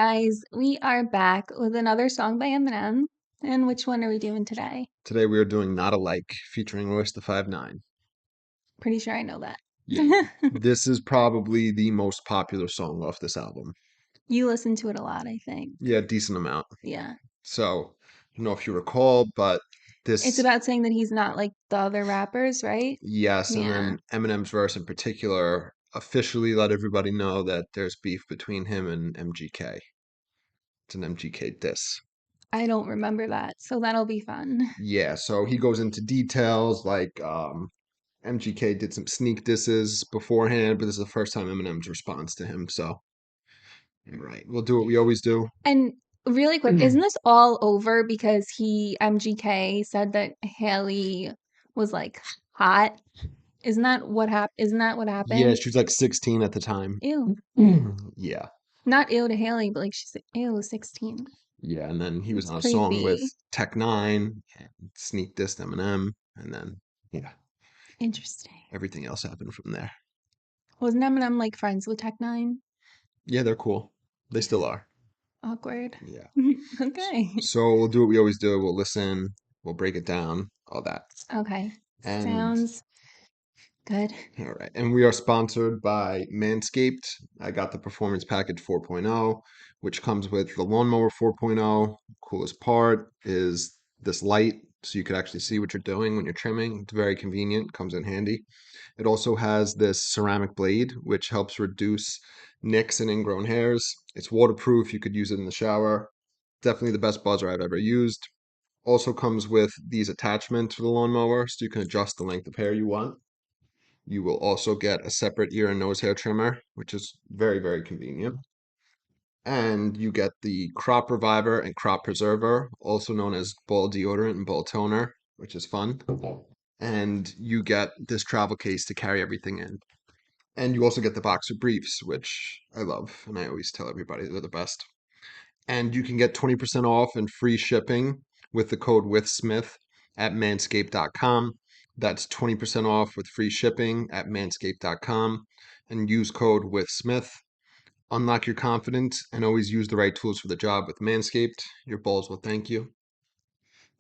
guys, we are back with another song by Eminem. And which one are we doing today? Today we are doing Not Alike featuring Royce the 5'9". Pretty sure I know that. Yeah. This is probably the most popular song off this album. You listen to it a lot, I think. Yeah, decent amount. Yeah. So, I don't know if you recall, but It's this, about saying that he's not like the other rappers, right? yes, and Yeah. then Eminem's verse in particular officially let everybody know that there's beef between him and MGK. It's an MGK diss. I don't remember that, so that'll be fun. Yeah, so he goes into details like MGK did some sneak disses beforehand, but this is the first time Eminem's responds to him, so right. We'll do what we always do. And really quick, isn't this all over because MGK said that Haley was like hot? Isn't that what happened? Yeah, she was like 16 at the time. Ew. Yeah. Not ew to Haley, but like she's like, ew, 16. Yeah, and then he was It's on a song with creepy. Tech Nine, and sneak dissed Eminem, and then yeah, Interesting. everything else happened from there. Wasn't Eminem like friends with Tech Nine? Yeah, they're cool. They still are. Awkward. Yeah. Okay. So we'll do what we always do. We'll listen, we'll break it down, all that. Okay. And Sounds good. all right. And we are sponsored by Manscaped. I got the Performance Package 4.0, which comes with the Lawnmower 4.0. Coolest part is this light, so you can actually see what you're doing when you're trimming. It's very convenient, comes in handy. It also has this ceramic blade, which helps reduce nicks and ingrown hairs. It's waterproof. You could use it in the shower. Definitely the best buzzer I've ever used. Also comes with these attachments for the lawnmower, so you can adjust the length of hair you want. You will also get a separate ear and nose hair trimmer, which is very, very convenient. And you get the Crop Reviver and Crop Preserver, also known as Ball Deodorant and Ball Toner, which is fun. And you get this travel case to carry everything in. And you also get the boxer briefs, which I love, and I always tell everybody they're the best. And you can get 20% off and free shipping with the code WITHSMITH at manscaped.com. That's 20% off with free shipping at manscaped.com, and use code WITHSMITH. Unlock your confidence and always use the right tools for the job with Manscaped. Your balls will thank you.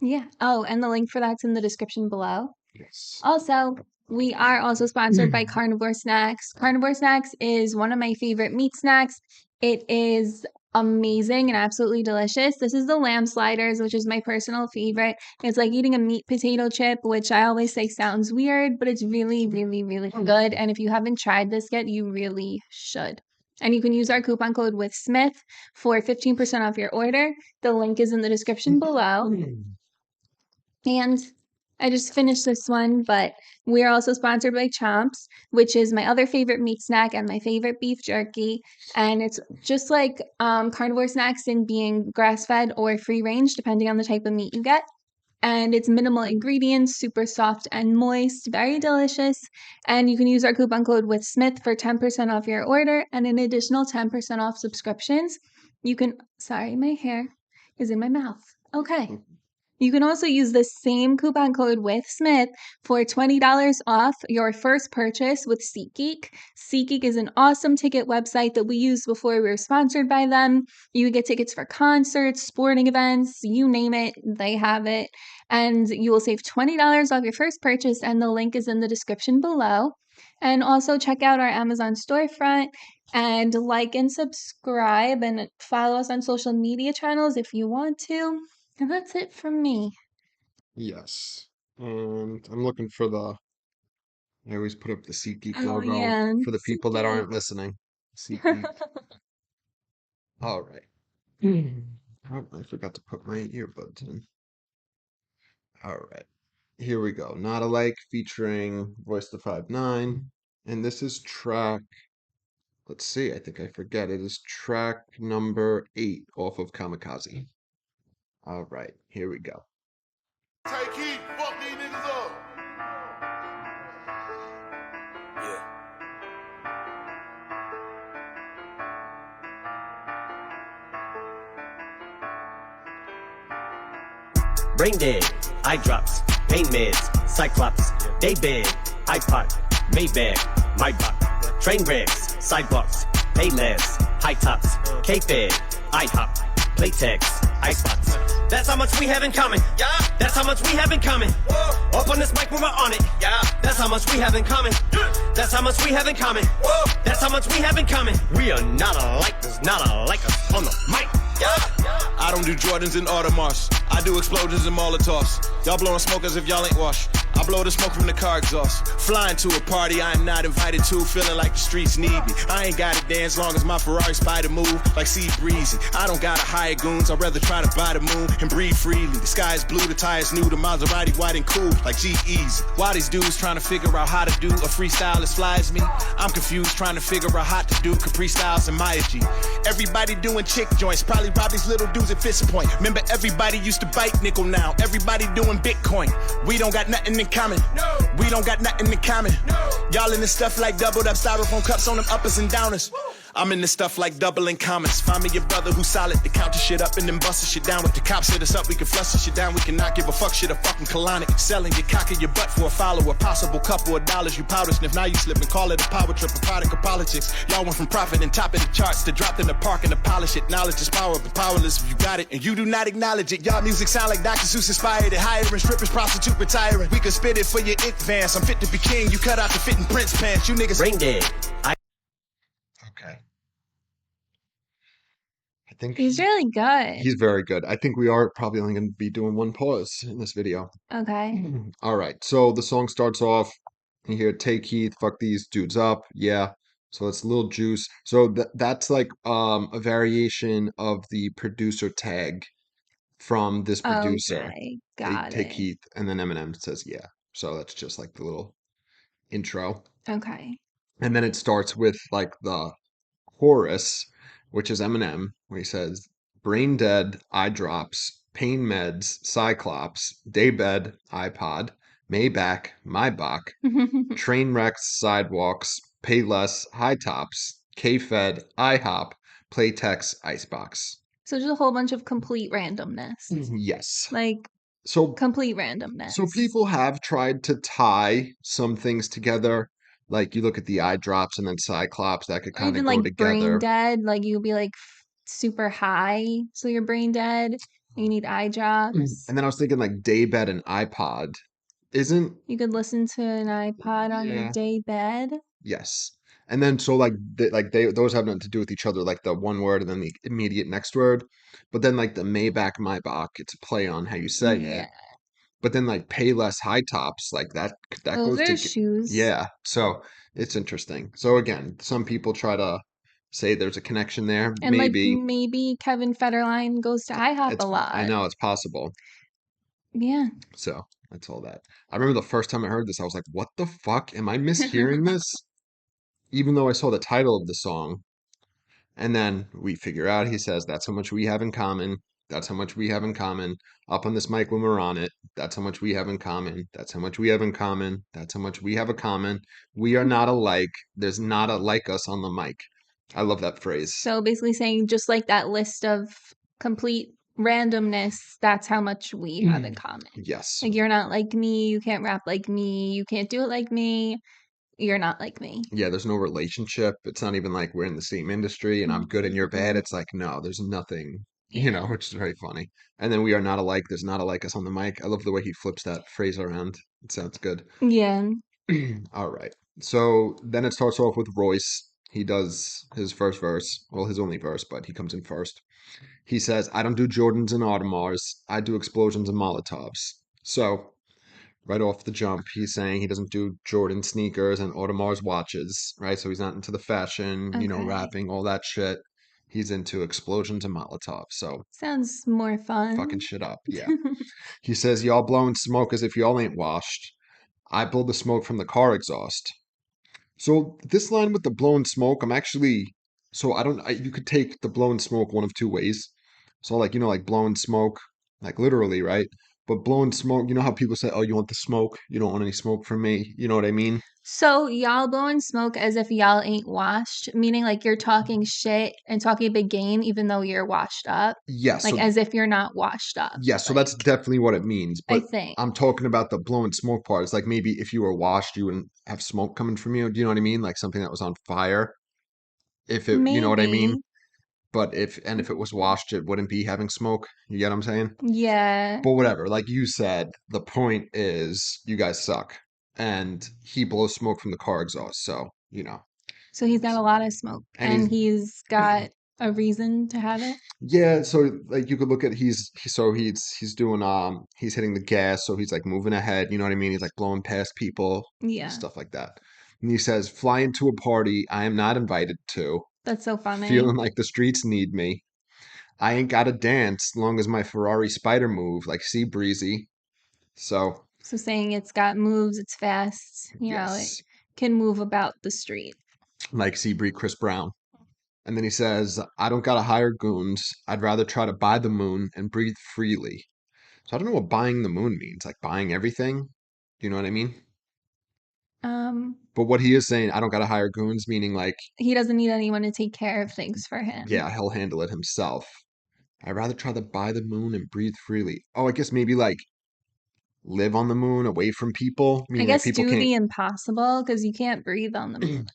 Yeah. Oh, and the link for that's in the description below. Yes. Also, we are also sponsored by Carnivore Snacks. Carnivore Snacks is one of my favorite meat snacks. It is amazing and absolutely delicious. This is the lamb sliders, which is my personal favorite. It's like eating a meat potato chip, which I always say sounds weird, but it's really, really, really good. And if you haven't tried this yet, you really should. And you can use our coupon code WITHSMITH for 15% off your order. The link is in the description below. And I just finished this one, but we are also sponsored by Chomps, which is my other favorite meat snack and my favorite beef jerky. And it's just like carnivore snacks in being grass-fed or free-range, depending on the type of meat you get. And it's minimal ingredients, super soft and moist, very delicious. And you can use our coupon code WITHSMITH for 10% off your order and an additional 10% off subscriptions. You can, sorry, my hair is in my mouth. Okay. You can also use the same coupon code with Smith for $20 off your first purchase with SeatGeek. SeatGeek is an awesome ticket website that we used before we were sponsored by them. You get tickets for concerts, sporting events, you name it, they have it. And you will save $20 off your first purchase, and the link is in the description below. And also check out our Amazon storefront and like and subscribe and follow us on social media channels if you want to. And that's it from me. Yes. And I'm looking for I always put up the SeatGeek logo yeah. for the people that aren't listening. SeatGeek. All right. Oh, I forgot to put my earbuds in. All right. Here we go. Not Alike featuring Royce the 5'9". And this is track, let's see, I think I forget. It is track number 8 off of Kamikaze. All right, here we go. Take heat, fuck these niggas up. Yeah. Brain dead, eye drops, pain meds, cyclops, day bed, iPod, Maybach, my buck, train wrecks, sidewalks, pay less, high tops, K-Fed, IHOP, Playtex, Icebox. That's how much we have in common. Yeah. That's how much we have in common. Whoa. Up on this mic when we're on it. Yeah. That's how much we have in common. That's how much we have in common. Whoa. That's how much we have in common. We are not alike. There's not alike us on the mic. Yeah. I don't do Jordans and Audemars. I do explosions and Molotovs. Y'all blowing smoke as if y'all ain't washed. I blow the smoke from the car exhaust. Flying to a party I am not invited to, feeling like the streets need me. I ain't gotta dance long as my Ferrari spider move like sea breezy. I don't gotta hire goons, I'd rather try to buy the moon and breathe freely. The sky is blue, the tires new, the Maserati white and cool like G-Eazy. Why these dudes trying to figure out how to do a freestyle as fly as me? I'm confused trying to figure out how to do Capri Styles and Maya G. Everybody doing chick joints, probably rob these little dudes at Fist Point. Remember everybody used to bite nickel now. Everybody doing Bitcoin. We don't got nothing in common. No. We don't got nothing in common. No. Y'all in this stuff like doubled up styrofoam cups on them uppers and downers. Woo. I'm in this stuff like doubling commas. Find me your brother who's solid to count the shit up and then bust the shit down. With the cops hit us up, we can flush the shit down. We cannot give a fuck shit a fucking colonic. Selling your cock in your butt for a follower. Possible couple of dollars you powder sniff. Now you slip and call it a power trip, a product of politics. Y'all went from profit and top of the charts to dropped in the park and to polish it. Knowledge is power, but powerless if you got it and you do not acknowledge it. Y'all music sound like Dr. Seuss inspired it. Hiring strippers, prostitute, retiring. We could spit it for your advance. I'm fit to be king. You cut out the fitting Prince pants. You niggas Brain dead. Okay. I think He's really good. he's very good. I think we are probably only going to be doing one pause in this video. Okay. All right. So the song starts off. You hear "Take Heath, fuck these dudes up." Yeah. So it's Lil Juice. So that's like a variation of the producer tag from this producer. Okay. They Got take it. Heath, and then Eminem says yeah. So that's just like the little intro. Okay. And then it starts with like the chorus, which is Eminem, where he says, "Brain dead, eye drops, pain meds, Cyclops, daybed, iPod, Maybach, my Bach, train wrecks, sidewalks, pay less, high tops, K-Fed, IHOP, Playtex, Icebox." So just a whole bunch of complete randomness. Yes. Like So complete randomness. So people have tried to tie some things together. Like you look at the eye drops and then Cyclops, that could Or kind of even go like brain together. dead. Like you'll be like super high, so you're brain dead. You need eye drops. And then I was thinking like daybed and iPod. Isn't You could listen to an iPod on your Yeah. day bed. Yes. And then so like they those have nothing to do with each other, like the one word and then the immediate next word. But then like the Maybach, Maybach, it's a play on how you say it. Yeah. But then like pay less high tops, like that Those goes are to shoes. yeah. So it's interesting. So again, some people try to say there's a connection there. And like Maybe maybe Kevin Federline goes to IHOP it's a lot. I know it's possible. Yeah. So that's all that. I remember the first time I heard this, I was like, what the fuck? Am I mishearing this? Even though I saw the title of the song. And then we figure out he says, "That's how much we have in common. That's how much we have in common." Up on this mic when we're on it. That's how much we have in common. That's how much we have in common. That's how much we have in common. We are not alike. There's not a like us on the mic. I love that phrase. So basically saying just like that list of complete randomness, that's how much we have in common. Yes. Like you're not like me, you can't rap like me, you can't do it like me, you're not like me. Yeah, there's no relationship. It's not even like we're in the same industry and I'm good and you're bad. It's like, no, there's nothing, Yeah. which is very funny. And then we are not alike. There's not a like us on the mic. I love the way he flips that phrase around. It sounds good. Yeah. All right. So then it starts off with Royce. He does his first verse, well, his only verse, but he comes in first. He says, "I don't do Jordans and Audemars. I do explosions and Molotovs." So right off the jump, he's saying he doesn't do Jordan sneakers and Audemars watches, right? So he's not into the fashion, Okay. rapping, all that shit. He's into explosions and Molotovs. So Sounds more fun. fucking shit up. Yeah. He says, "Y'all blowing smoke as if y'all ain't washed. I blow the smoke from the car exhaust." So this line with the blowing smoke, I'm actually, so I don't, you could take the blowing smoke one of two ways. So like, like blowing smoke, like literally, right? But blowing smoke, you know how people say, "Oh, you want the smoke? You don't want any smoke from me." You know what I mean? So y'all blowing smoke as if y'all ain't washed, meaning like you're talking shit and talking a big game even though you're washed up. Yes. Like So, as if you're not washed up. yes. So that's definitely what it means. I But think. I'm talking about the blowing smoke part. It's like maybe if you were washed, you wouldn't have smoke coming from you. Do you know what I mean? Like something that was on fire. If it, you know what I mean? Maybe. but if it was washed, it wouldn't be having smoke. You get what I'm saying? Yeah. But whatever, like you said, the point is you guys suck. And he blows smoke from the car exhaust, so, So he's got a lot of smoke and and he's he's got a reason to have it. yeah, so like you could look at he's doing he's hitting the gas, so he's like moving ahead, you know what I mean? He's like blowing past people, Yeah. stuff like that. And he says, "Fly into a party I am not invited to, That's so funny. feeling like the streets need me. I ain't gotta dance long as my Ferrari Spider move like Sea Breezy." So, So saying it's got moves, it's fast, it yes, can move about the street. like Sea Bree Chris Brown. And then he says, "I don't gotta hire goons. I'd rather try to buy the moon and breathe freely." So I don't know what buying the moon means, like buying everything. You know what I mean? Um, But what he is saying, I don't gotta hire goons, meaning like, he doesn't need anyone to take care of things for him. yeah, he'll handle it himself. I'd rather try to buy the moon and breathe freely. Oh, I guess maybe like live on the moon away from people, I meaning like guess people do can't. the impossible because you can't breathe on the moon.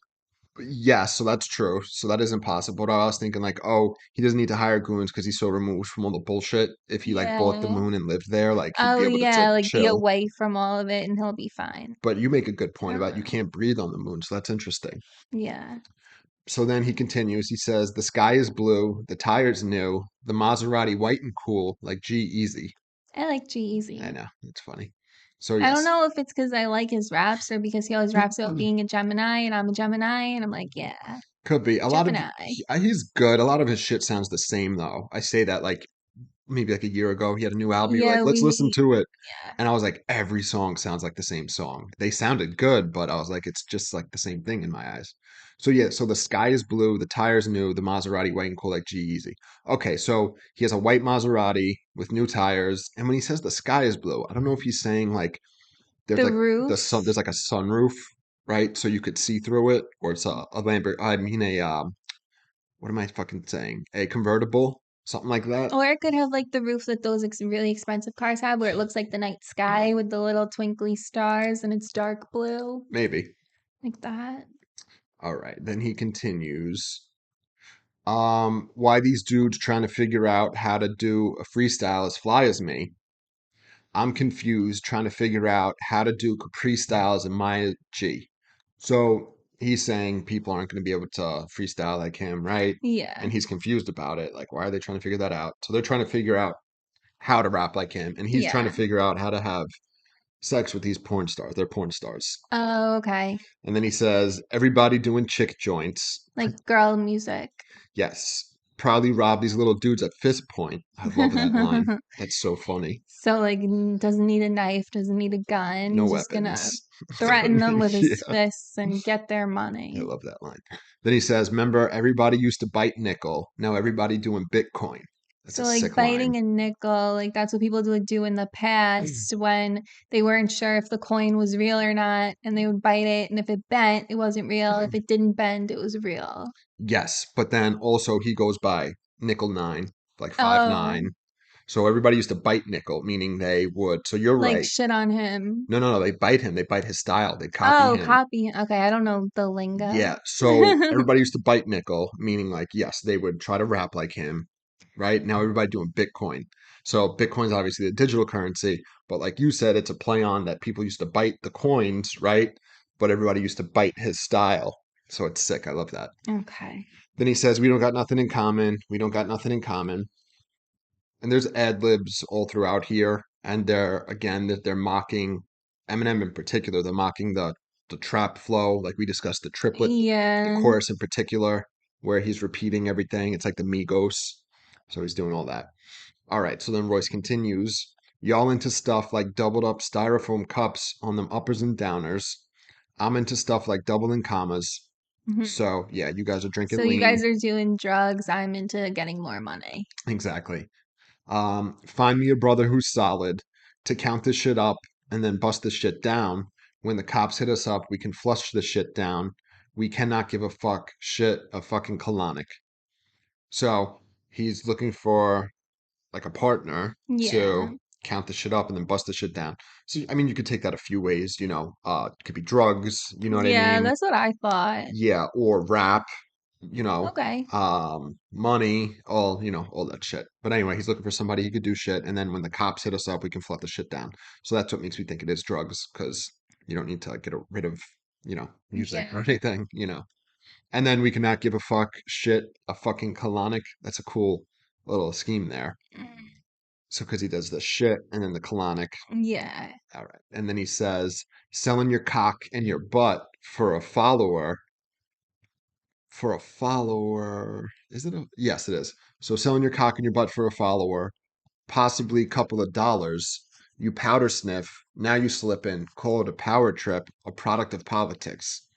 Yeah, so that's true. So that is impossible. But I was thinking like, oh, he doesn't need to hire goons because he's so removed from all the bullshit. If he like bought the Yeah. moon and lived there, like he'd Oh be able to yeah, like be chill. away from all of it and he'll be fine. But you make a good I point don't about you know. can't breathe on the moon, so that's interesting. Yeah. So then he continues. He says, "The sky is blue, the tires new, the Maserati white and cool, like G Easy." I like I G-Eazy. know, it's funny. So I don't yes, know if it's because I like his raps or because he always raps about being a Gemini and I'm a Gemini and I'm like, yeah, could be a lot of Gemini. he's good. A lot of his shit sounds the same though. I say that like maybe like a year ago, he had a new album. You're like, Yeah, let's listen we to it. yeah. And I was like, every song sounds like the same song. They sounded good, but I was like, it's just like the same thing in my eyes. So yeah, so the sky is blue, the tires new, the Maserati white and cool like G Easy. Okay, so he has a white Maserati with new tires, and when he says the sky is blue, I don't know if he's saying like there's The like the sun, there's roofs, like a sunroof, right? So you could see through it, or it's a Lambert. I mean a what am I fucking saying? A convertible, something like that. or it could have like the roof that those really expensive cars have where it looks like the night sky with the little twinkly stars and it's dark blue, Maybe. like that. All right. Then he continues. Why these dudes trying to figure out how to do a freestyle as fly as me? I'm confused trying to figure out how to do Capri styles in my G. So he's saying people aren't going to be able to freestyle like him, right? Yeah. And he's confused about it. Like, why are they trying to figure that out? So they're trying to figure out how to rap like him, and he's trying to Yeah. figure out how to have sex with these porn stars. They're porn stars. Oh, okay. And then he says, everybody doing chick joints. Like girl music. Yes. Proudly rob these little dudes at fist point. I love that line. That's so funny. So like doesn't need a knife, doesn't need a gun. No He's just gonna weapons. threaten them with his Yeah, fists and get their I money. love that line. Then he says, remember, everybody used to bite nickel. Now everybody doing Bitcoin. That's a So like sick line. biting a nickel, like that's what people would do in the past when they weren't sure if the coin was real or not, and they would bite it, and if it bent, it wasn't real. If it didn't bend, it was real. Yes, but then also he goes by nickel nine, like five Oh, nine. So everybody used to bite nickel, meaning they would. So you're like right. shit on him. No, no, no. They bite him. They bite his style. They copy Oh, him. copy. Okay, I don't know the lingo. Yeah. So everybody used to bite nickel, meaning like, yes, they would try to rap like him, right? Now everybody doing Bitcoin. So Bitcoin's obviously the digital currency, but like you said, it's a play on that people used to bite the coins, right? But everybody used to bite his style. So it's sick. I love that. Okay. Then he says, we don't got nothing in common. We don't got nothing in common. And there's ad libs all throughout here, and they're again that they're mocking Eminem in particular. They're mocking the trap flow, like we discussed the triplet, the Yeah. chorus in particular, where he's repeating everything. It's like the Migos, so he's doing all that. All right, so then Royce continues. Y'all into stuff like doubled up styrofoam cups on them uppers and downers. I'm into stuff like double and commas. Mhm. So yeah, you guys are So drinking you lean. guys are doing drugs. I'm into getting more money. Exactly. Find me a brother who's solid to count this shit up and then bust this shit down. When the cops hit us up, we can flush this shit down. We cannot give a fuck shit a fucking colonic. So he's looking for like a partner Yeah. to count the shit up and then bust the shit down. So I mean, you could take that a few ways. It could be drugs. You know what I Yeah, mean? that's what I thought. Yeah, or rap. Okay. money, all that shit. But anyway, he's looking for somebody he could do shit, and then when the cops hit us up, we can flood the shit down. So that's what makes me think it is drugs, because you don't need to get rid of, music or anything, And then we can not give a fuck shit, a fucking colonic. That's a cool little scheme there. So because he does the shit and then the colonic. Yeah. All right. And then he says, selling your cock and your butt for a follower. Is it yes, it is. So selling your cock and your butt for a follower, possibly a couple of dollars. You powder sniff. Now you slip in. Call it a power trip, a product of politics.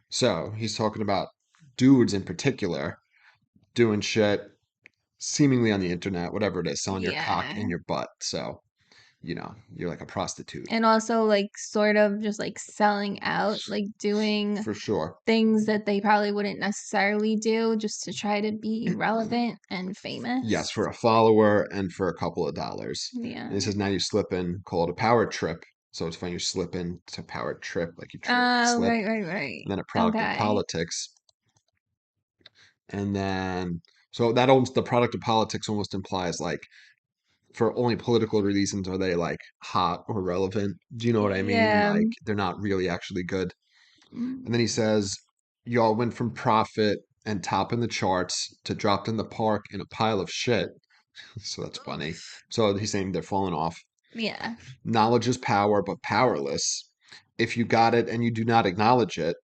So he's talking about dudes in particular doing shit seemingly on the internet, whatever it is, selling your cock and your butt. So, you're like a prostitute. And also like sort of just like selling out, like doing For sure. things that they probably wouldn't necessarily do just to try to be relevant and famous. Yes, for a follower and for a couple of dollars. Yeah. And he says, now you slip in, call it a power trip. So it's when you slip in to power trip, like you slip. Right. And then a product of politics. And then, so that almost, the product of politics almost implies like, for only political reasons are they like hot or relevant. Do you know what I mean? Yeah. Like they're not really actually good. And then he says, y'all went from profit and top in the charts to dropped in the park in a pile of shit. So that's funny. So he's saying they're falling off. Yeah. Knowledge is power, but powerless. If you got it and you do not acknowledge it,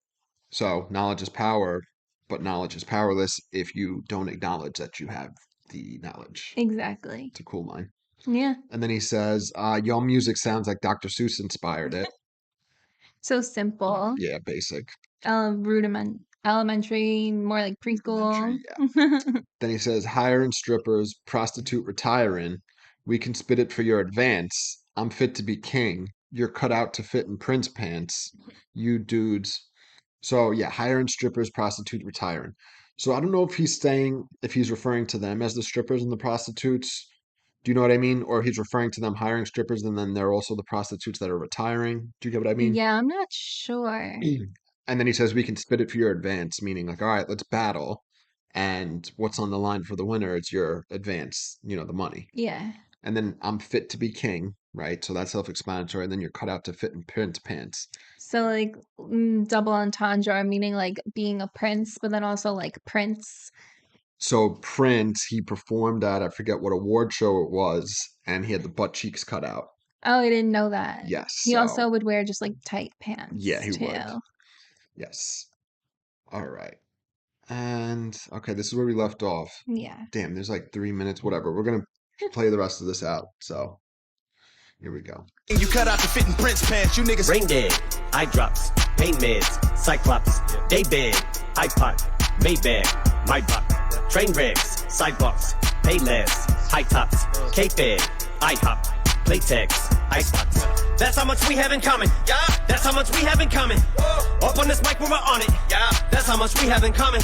so knowledge is power, but knowledge is powerless if you don't acknowledge that you have the knowledge. Exactly. It's a cool line. Yeah. And then he says, y'all music sounds like Dr. Seuss inspired it. So simple. Yeah, basic. Elementary, more like preschool. Then he says, hiring strippers, prostitute retiring. We can spit it for your advance. I'm fit to be king. You're cut out to fit in Prince pants. You dudes. So yeah, hiring strippers, prostitute retiring. So I don't know if he's referring to them as the strippers and the prostitutes. Do you know what I mean? Or he's referring to them hiring strippers and then they're also the prostitutes that are retiring. Do you get what I mean? Yeah, I'm not sure. And then he says, we can spit it for your advance, meaning like, all right, let's battle. And what's on the line for the winner? It's your advance, the money. Yeah. And then I'm fit to be king, right? So that's self-explanatory. And then you're cut out to fit in Prince pants. So like double entendre, meaning like being a prince, but then also like prince. So Prince, he performed at, I forget what award show it was, and he had the butt cheeks cut out. Oh, I didn't know that. Yes. He also would wear just like tight pants. Yeah, he too. would. Yes. All right. And okay, this is where we left off. Yeah. Damn, there's like 3 minutes, whatever. We're gonna play the rest of this out. So here we go. You cut out the fit in Prince pants, you niggas. Brain dead, eye drops, pain meds, Cyclops, daybed, iPod, Maybach, my buck, train wrecks, sidewalks, pay less, high tops, K-Fed, IHOP, Playtex, Icebox. That's how much we have in common. Yeah, that's how much we have in common. Whoa. Up on this mic when we're on it. Yeah, that's how much we have in common.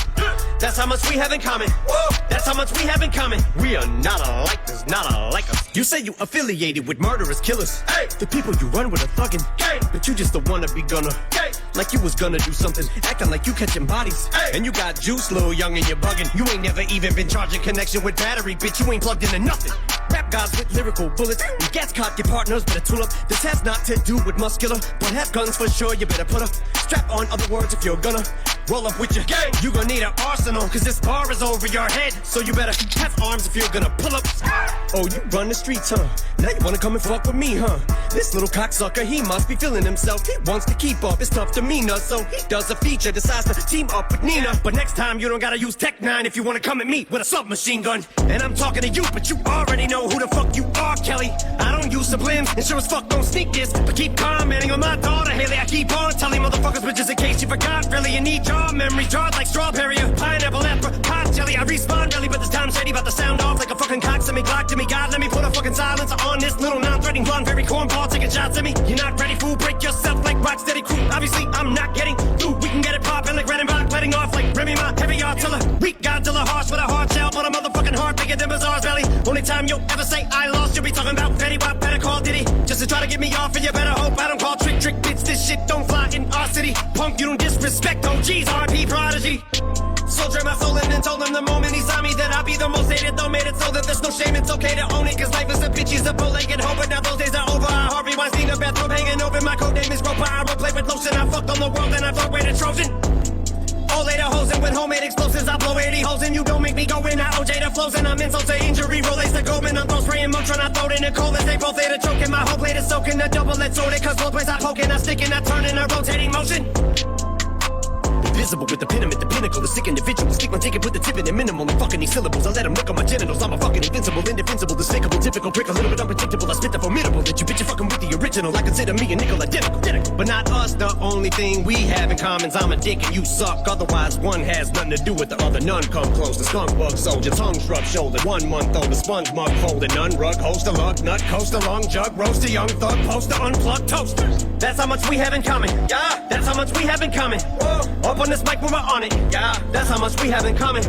That's how much we have in common. Whoa. That's how much we have in common. We are not alike, there's not alike us. You say you affiliated with murderous killers. Hey, the people you run with are thuggin'. Hey, but you just the wannabe gunner. Hey, like you was gonna do something, acting like you catching bodies. Hey, and you got juice, little young, and you're bugging. You ain't never even been charging connection with battery, bitch. You ain't plugged into nothing. Rap gods with lyrical bullets. You gas cock your partners, better tool up. This has not to do with muscular, but have guns for sure. You better put a strap on, other words, if you're gonna roll up with your gang. You gonna need an arsenal, cause this bar is over your head. So you better have arms if you're gonna pull up. Oh, you run the streets, huh? Now you wanna come and fuck with me, huh? This little cocksucker, he must be feeling himself. He wants to keep up his tough demeanor, so he does a feature, decides to team up with Nina. But next time you don't gotta use Tech 9 if you wanna come at me with a submachine gun. And I'm talking to you, but you already know who the fuck you are, Kelly. I don't use sublims, and sure as fuck don't sneak this. But keep commenting on my daughter, Haley. I keep on telling motherfuckers, but just in case you forgot, really, you need your memory jarred like strawberry or pineapple, apricot jelly. I respawn really, but this time shady, about to sound off like a fucking cock. Send me Glock to me, God, let me put a fucking silencer on this little non-threatening blonde, very cornball, taking shots at me. You're not ready, fool, break yourself like Rocksteady crew. Obviously, I'm not getting through. We can get it poppin' like Red and Black, letting off like Remy Ma, heavy artillery. Weak Godzilla, harsh with a hard shell, but a motherfucking heart bigger than Bazaar's belly. Only time you'll ever say I lost, you'll be talking about Fetty Wap, better call Diddy. Just to try to get me off, and you better hope I don't call trick, bitch. This shit don't fly in our city. Punk, you don't disrespect OGs, RP Prodigy. Soldier my soul in and told him the moment he saw me that I'd be the most hated, though made it so that there's no shame, it's okay to own it, cause life is a bitch, he's a bow-legged hoe, but now those days are over. I Harvey Weinstein, a bathrobe hanging over, my code name is Roper, I roleplay with lotion, I fucked on the world and I thought way to Trojan. All later hoes and with homemade explosives, I blow 80 holes and you don't make me go in. I OJ the flows and I'm insult to injury, relates to Goldman. I'm throw spraying Motron, I throw it in the cold as they both later choking. My whole plate is soaking, the double-edged sword, it cause both ways I poke and I stick and I turn in a rotating motion. Invisible with the pin, the pinnacle, the sick individual. Stick my dick and put the tip in it minimal. And fucking these syllables, I let them look on my genitals. I'm a fucking invincible, indefensible, despicable, typical prick, a little bit unpredictable. I spit the formidable that you bitch, you fucking with the original. I consider me a nickel identical. But not us, the only thing we have in common is I'm a dick and you suck. Otherwise, one has nothing to do with the other. None come close. The skunk bug soldier, tongue shrub shoulder. 1 month old, the sponge mug folded. None rug, host a luck, nut, coast a long jug, roast a young thug, post a unplugged toasters. That's how much we have in common. Yeah, that's how much we have in common. Whoa. Up on this mic, we're on it. Yeah, that's how much we have in common.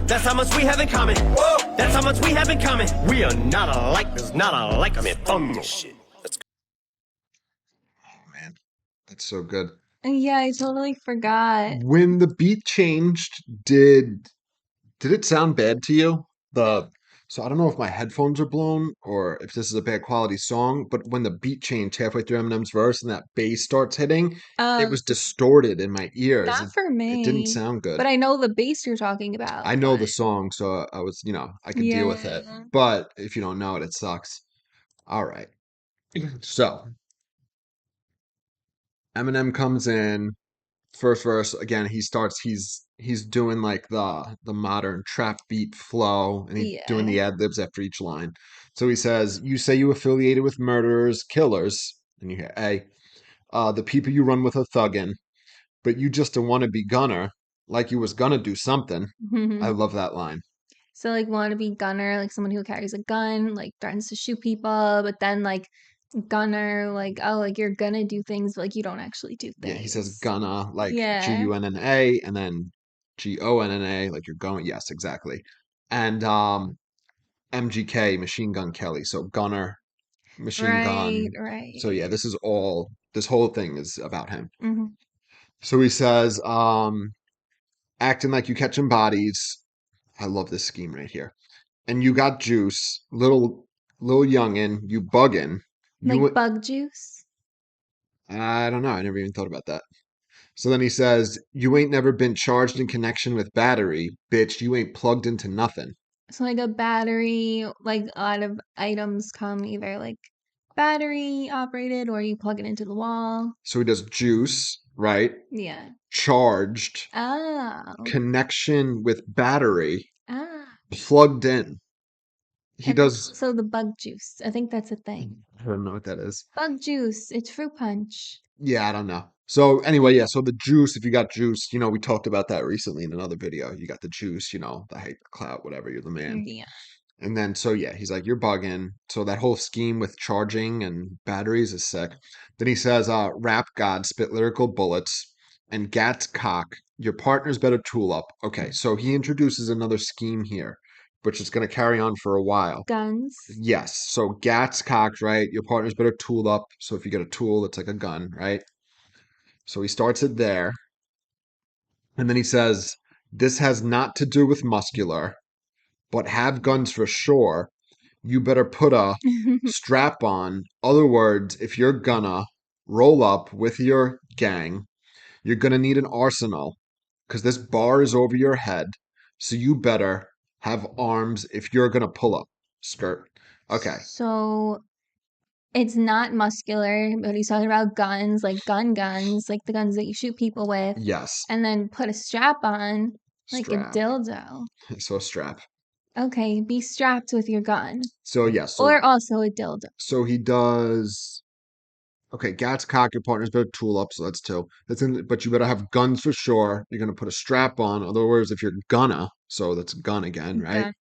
That's how much we have in common. Whoa, that's how much we have in common. We are not alike, there's not alike. I'm in fun shit. Let's go. Oh man, that's so good. Yeah, I totally forgot. When the beat changed, did it sound bad to you? So I don't know if my headphones are blown or if this is a bad quality song, but when the beat changed halfway through Eminem's verse and that bass starts hitting, it was distorted in my ears. Not for me. It didn't sound good. But I know the bass you're talking about. I know the song, so I was, I could deal with it. But if you don't know it, it sucks. All right. So Eminem comes in, first verse again. He's doing like the modern trap beat flow, and he's doing the ad libs after each line. So he says, "You say you affiliated with murderers, killers," and you hear the people you run with are thuggin', but you just a wannabe gunner, like you was gonna do something. I love that line. So like wannabe gunner, like someone who carries a gun, like threatens to shoot people, but then like gunner, like, oh, like you're gonna do things, but like you don't actually do things. Yeah, he says gonna, like Gunna, and then Gonna, like you're going. Yes, exactly. And MGK, Machine Gun Kelly. So gunner, machine gun. Right. So yeah, this whole thing is about him. So he says, acting like you catching bodies. I love this scheme right here. And you got juice, little youngin', you buggin'. Like bug juice? I don't know. I never even thought about that. So then he says, you ain't never been charged in connection with battery, bitch. You ain't plugged into nothing. So like a battery, like a lot of items come either like battery operated or you plug it into the wall. So he does juice, right? Yeah. Charged. Oh. Connection with battery. Plugged in. He does. So the bug juice. I think that's a thing. I don't know what that is. Bug juice. It's fruit punch. Yeah, I don't know. So anyway, yeah. So the juice, if you got juice, we talked about that recently in another video. You got the juice, the height, the clout, whatever. You're the man. Yeah. And then, so yeah, he's like, you're bugging. So that whole scheme with charging and batteries is sick. Then he says, rap god, spit lyrical bullets, and Gat's cock. Your partners better tool up. Okay, so he introduces another scheme here, which is going to carry on for a while. Guns. Yes. So Gat's cocked, right? Your partners better tool up. So if you get a tool, it's like a gun, right? So he starts it there. And then he says, this has not to do with muscular, but have guns for sure. You better put a strap on. Other words, if you're gonna roll up with your gang, you're gonna need an arsenal because this bar is over your head. So you better have arms if you're gonna pull up. Skirt. Okay. So it's not muscular, but he's talking about guns, like guns, like the guns that you shoot people with. Yes. And then put a strap on, like a dildo. So a strap. Okay, be strapped with your gun. So yes. Or also a dildo. So he does. Okay, Gat's cock, your partner's better tool up, so that's two. But you better have guns for sure. You're gonna put a strap on. In other words, if you're gonna, so that's gun again, right? Gun.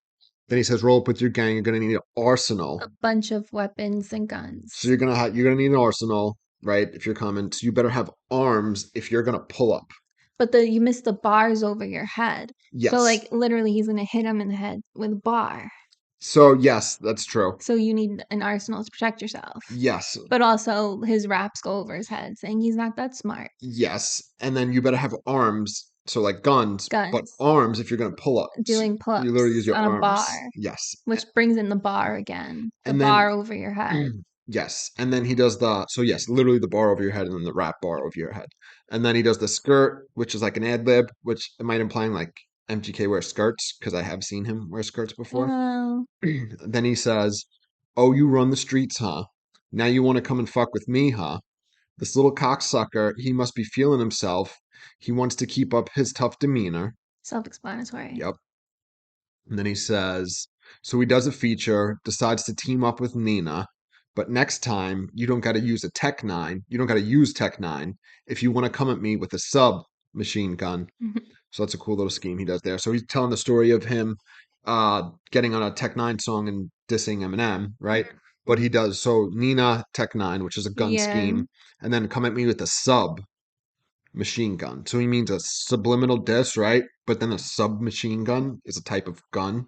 Then he says, roll up with your gang. You're gonna need an arsenal. A bunch of weapons and guns. So you're gonna need an arsenal, right? If you're coming, so you better have arms if you're gonna pull up. But you missed the bars over your head. Yes. So like literally, he's gonna hit him in the head with a bar. So yes, that's true. So you need an arsenal to protect yourself. Yes. But also his raps go over his head saying he's not that smart. Yes. And then you better have arms So like guns, but Guns. arms if you're going to pull up. Doing You literally use pull-ups your on a arms. bar, Yes. which brings in the bar again. The And then bar over your head. yes, and then he does so yes, literally the bar over your head and then the rap bar over your head. And then he does the skirt, which is like an ad lib, which it might implying like MGK wears skirts because I have seen him wear skirts before. Oh, Then he says, "Oh, you run the streets, huh? Now you want to come and fuck with me, huh? This little cocksucker, he must be feeling himself. He wants to keep up his tough demeanor." self-explanatory. Yep. And then he says, so he does a feature, decides to team up with Nina, but next time you don't got to use a Tech 9. You don't got to use Tech 9 if you want to come at me with a sub machine gun. So that's a cool little scheme he does there. So he's telling the story of him getting on a Tech 9 song and dissing Eminem, right? But he does. So Nina Tech 9, which is a gun Yeah. scheme, and then come at me with a sub machine gun. So he means a subliminal diss, right? But then a submachine gun is a type of gun.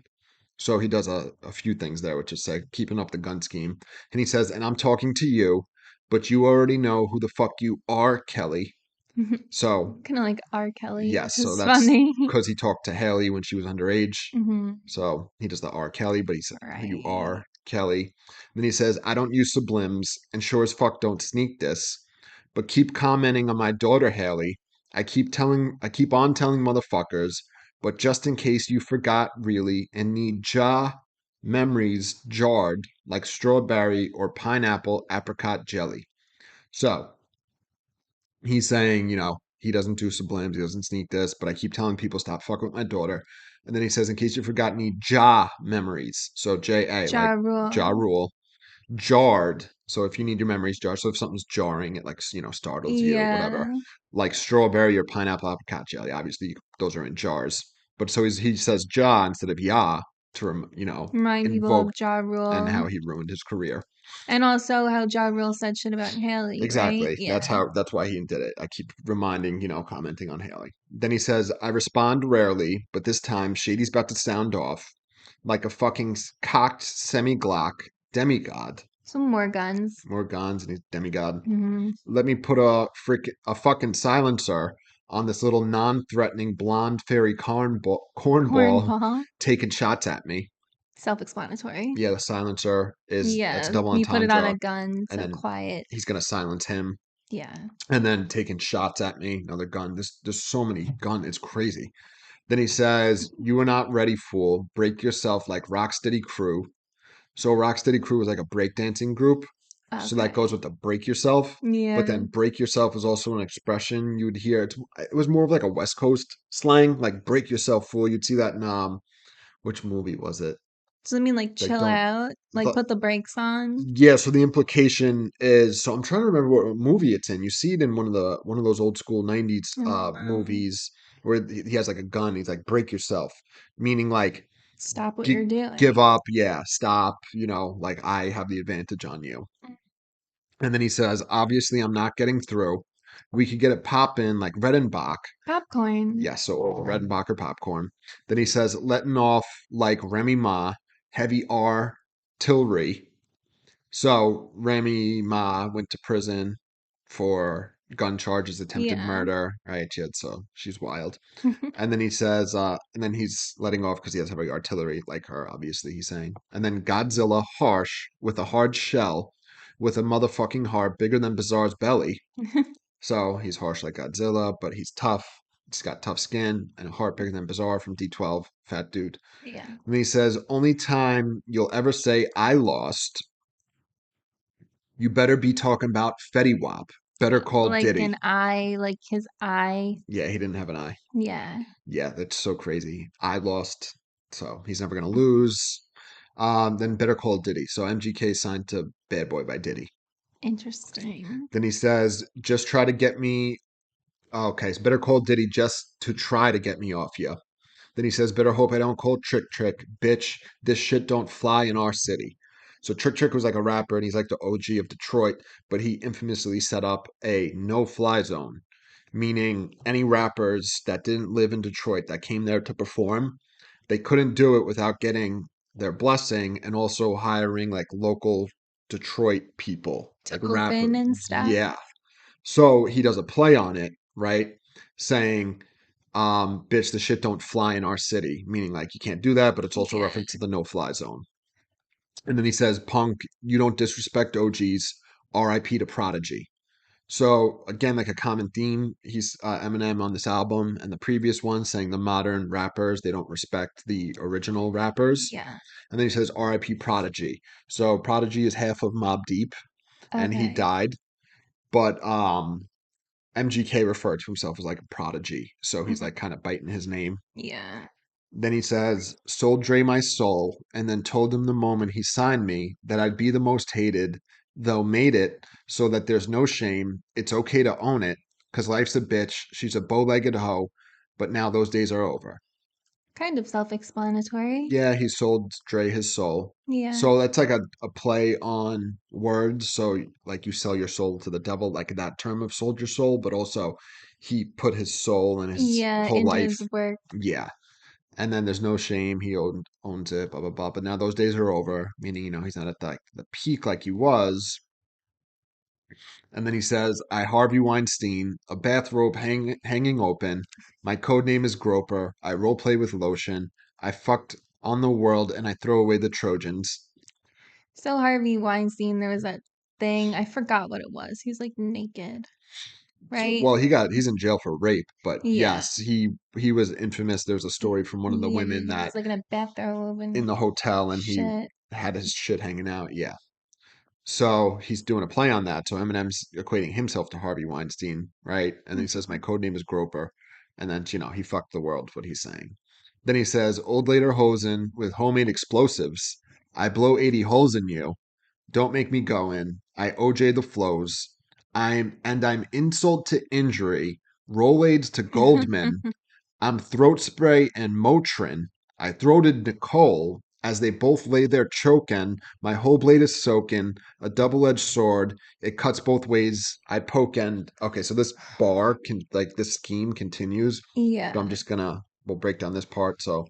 So he does a few things there, which is like keeping up the gun scheme. And he says, and I'm talking to you, but you already know who the fuck you are, Kelly. So Kind of like R. Kelly, yes, which so is that's funny. because he talked to Haley when she was underage. Mhm. So he does the R. Kelly, but he said, who you Right. are, Kelly. Then he says, I don't use sublims and sure as fuck don't sneak this, but keep commenting on my daughter, Haley. I keep on telling motherfuckers, but just in case you forgot really and need memories jarred like strawberry or pineapple apricot jelly. So he's saying, he doesn't do sublims, he doesn't sneak this, but I keep telling people stop fucking with my daughter. And then he says, in case you forgot, need memories. So J-A, Ja like Ja Rule. Rule. Jarred. So if you need your memories jarred, so if something's jarring, it like, startles you, whatever. Yeah. Like strawberry or pineapple apricot jelly. Obviously, those are in jars. But so he says ja instead of ya to, Remind people invoke of Ja and Rule. how he ruined his career. And also how Ja Rule said shit about Haley, right? Exactly. Yeah. That's why he did it. I keep reminding, commenting on Haley. Then he says, I respond rarely, but this time Shady's about to sound off like a fucking cocked semi-glock demigod. Some more guns. More guns and he's demigod. Hmm. Let me put a fucking silencer on this little non-threatening blonde fairy cornball Cornball. taking shots at me. Self-explanatory. Yeah, the silencer that's Yeah. double You put it on a entendre, gun, and so then quiet. he's gonna silence him. Yeah. And then taking shots at me, another gun. There's so many gun. It's crazy. Then he says, "You are not ready, fool. Break yourself like Rocksteady Crew." So Rocksteady Crew is like a breakdancing group. So that goes Okay. with the break yourself. But Yeah. then break yourself is also an expression you would hear. It was more of like a West Coast slang, like break yourself, fool. You'd see that in which movie was it? Does it mean like Like chill don't out? Like the put the brakes on? yeah, so the implication is so I'm trying to remember what movie it's in. You see it in one of those old school 90s Wow. movies where he has like a gun. He's like break yourself, meaning like Stop what you're give doing. up, yeah, stop, like I have the advantage on you. And then he says, obviously I'm not getting through. We could get it poppin' like Redenbach. Popcorn. Yeah, so Redenbacher popcorn. Then he says, letting off like Remy Ma, heavy artillery. So Remy Ma went to prison for gun charges, attempted Yeah. murder, right? So she's wild. And then he says, and then he's letting off because he has heavy artillery, like her, obviously, he's saying. And then Godzilla, harsh, with a hard shell, with a motherfucking heart bigger than Bizarre's belly. So he's harsh like Godzilla, but he's tough. He's got tough skin and a heart bigger than Bizarre from D12, fat dude. Yeah. And he says, only time you'll ever say I lost, you better be talking about Fetty Wap. Better call Like Diddy. an eye, like his eye. Yeah, he didn't have an eye. Yeah. Yeah, that's so crazy. I lost, so he's never gonna lose. Then better call Diddy. So MGK signed to Bad Boy by Diddy. Interesting. Then he says, just try to get me. Oh, okay, so better call Diddy just to try to get me off you. Then he says, better hope I don't call Trick. Bitch, this shit don't fly in our city. So Trick was like a rapper and he's like the OG of Detroit, but he infamously set up a no-fly zone, meaning any rappers that didn't live in Detroit that came there to perform, they couldn't do it without getting their blessing and also hiring like local Detroit people, To like rapper. open and stuff. Yeah. So he does a play on it, right? Saying, bitch, the shit don't fly in our city, meaning like you can't do that, but it's also a Yeah. reference to the no-fly zone. And then he says, punk, you don't disrespect OGs, RIP to Prodigy. So again, like a common theme, he's Eminem on this album and the previous one saying the modern rappers, they don't respect the original rappers. Yeah. And then he says RIP Prodigy. So Prodigy is half of Mobb Deep and he Okay. died. But MGK referred to himself as like a prodigy. So he's like kind of biting his name. Yeah. Then he says, sold Dre my soul, and then told him the moment he signed me that I'd be the most hated, though made it so that there's no shame. It's okay to own it, because life's a bitch. She's a bow-legged hoe, but now those days are over. Kind of self-explanatory. Yeah, he sold Dre his soul. Yeah. So that's like a play on words. So like you sell your soul to the devil, like that term of sold your soul, but also he put his soul and his Yeah, whole into life. his work. Yeah. And then there's no shame. He owns it, blah, blah, blah. But now those days are over, meaning, he's not at the peak like he was. And then he says, I Harvey Weinstein, a bathrobe hanging open. My code name is Groper. I role play with lotion. I fucked on the world and I throw away the Trojans. So Harvey Weinstein, there was that thing, I forgot what it was. He's like naked, So, right? well, he's in jail for rape, but Yeah. yes, he was infamous. There's a story from one of the Yeah, women he that was like in a bathrobe in and the hotel and he shit. had his shit hanging out. Yeah. So he's doing a play on that. So Eminem's equating himself to Harvey Weinstein, right? And then he says, my code name is Groper. And then, he fucked the world, what he's saying. Then he says, old later hosen with homemade explosives. I blow 80 holes in you. Don't make me go in. I OJ the flows. I'm insult to injury. Rolades to Goldman. I'm throat spray and Motrin. I throated Nicole as they both lay there choking. My whole blade is soaking. A double-edged sword. It cuts both ways. I poke and okay. So this bar can this scheme continues. But I'm Yeah. just we'll break down this part. So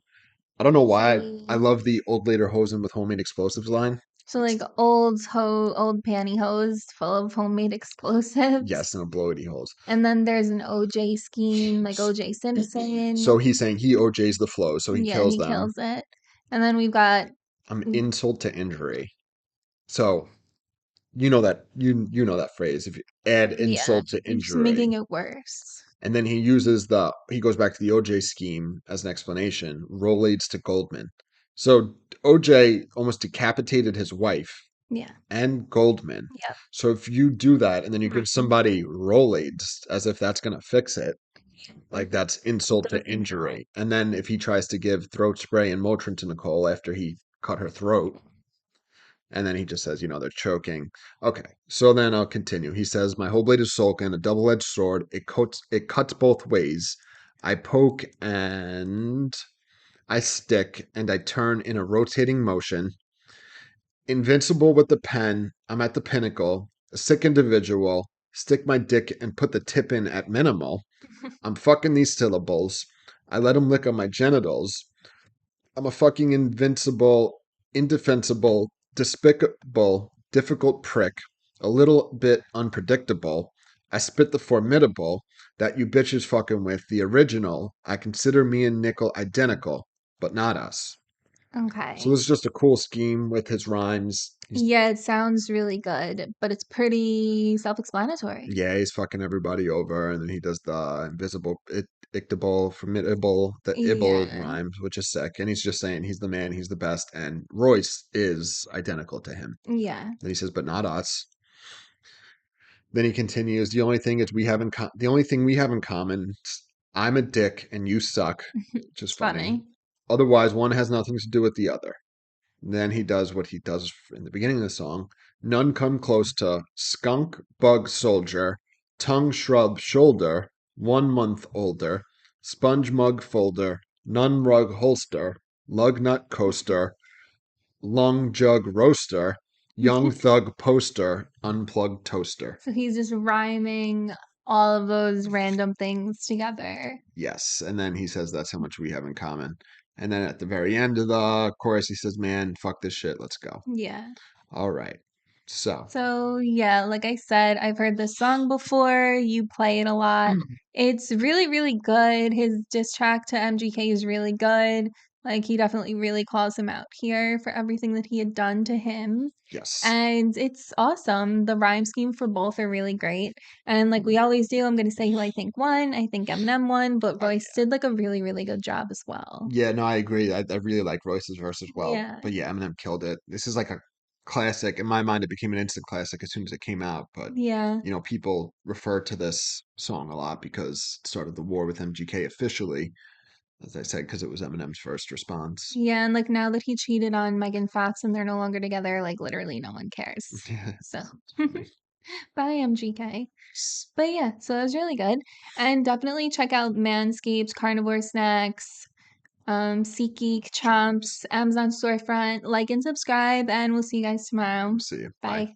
I don't know why I See. love the old later hosen with homemade explosives line. So like old pantyhose full of homemade explosives. Yes, and a blow 80 holes. And then there's an OJ scheme, like OJ Simpson. So he's saying he OJ's the flow, so he Yeah, kills he them. kills it. And then we've got I'm insult to injury. So you know that phrase. If you add yeah, insult to just injury, making it worse. and then he goes back to the OJ scheme as an explanation. Rolades to Goldman. So OJ almost decapitated his wife Yeah. and Goldman. Yep. So if you do that and then you give somebody Rolades as if that's gonna fix it, like that's insult to injury. And then if he tries to give throat spray and Motrin to Nicole after he cut her throat, and then he just says, they're choking. Okay, so then I'll continue. He says, my whole blade is sulking, a double-edged sword. It cuts both ways. I poke and I stick and I turn in a rotating motion. Invincible with the pen, I'm at the pinnacle. A sick individual. Stick my dick and put the tip in at minimal. I'm fucking these syllables. I let him lick on my genitals. I'm a fucking invincible, indefensible, despicable, difficult prick, a little bit unpredictable. I spit the formidable that you bitches fucking with, the original. I consider me and Nickel identical, but not us. So Okay. this is just a cool scheme with his rhymes. Yeah, it sounds really good, but it's pretty self-explanatory. He's fucking everybody over, and then he does the invisible, ictable, formidable, the ibble Yeah. rhymes, which is sick. And he's just saying he's the man, he's the best, and Royce is identical to him. Yeah. Then he says, but not us. Then he continues, the only thing we have in common, I'm a dick and you suck, which is It's funny. funny. Otherwise, one has nothing to do with the other. Then he does what he does in the beginning of the song. None come close to skunk, bug, soldier, tongue, shrub, shoulder, 1 month older, sponge mug folder, none rug holster, lug nut coaster, lung jug roaster, young thug poster, unplugged toaster. So he's just rhyming all of those random things together. Yes. And then he says that's how much we have in common. And then at the very end of the chorus, he says, man, fuck this shit. Let's go. Yeah. All right. So yeah, like I said, I've heard this song before. You play it a lot. It's really, really good. His diss track to MGK is really good. Like he definitely really calls him out here for everything that he had done to him. Yes. And it's awesome. The rhyme scheme for both are really great. And like we always do, I'm going to say who I think won. I think Eminem won, but Royce did like a really, really good job as well. Yeah, no, I agree. I really like Royce's verse as well. Yeah. But yeah, Eminem killed it. This is like a classic. In my mind, it became an instant classic as soon as it came out. But, Yeah. you know, people refer to this song a lot because it started the war with MGK officially, as I said, because it was Eminem's first response. Yeah, and like now that he cheated on Megan Fox and they're no longer together, like literally no one cares. Yeah, So it's funny. bye MGK. But yeah, so it was really good. And definitely check out Manscaped, Carnivore Snacks, SeatGeek, Chomps, Amazon storefront. Like and subscribe, and we'll see you guys tomorrow. See you. Bye. Bye.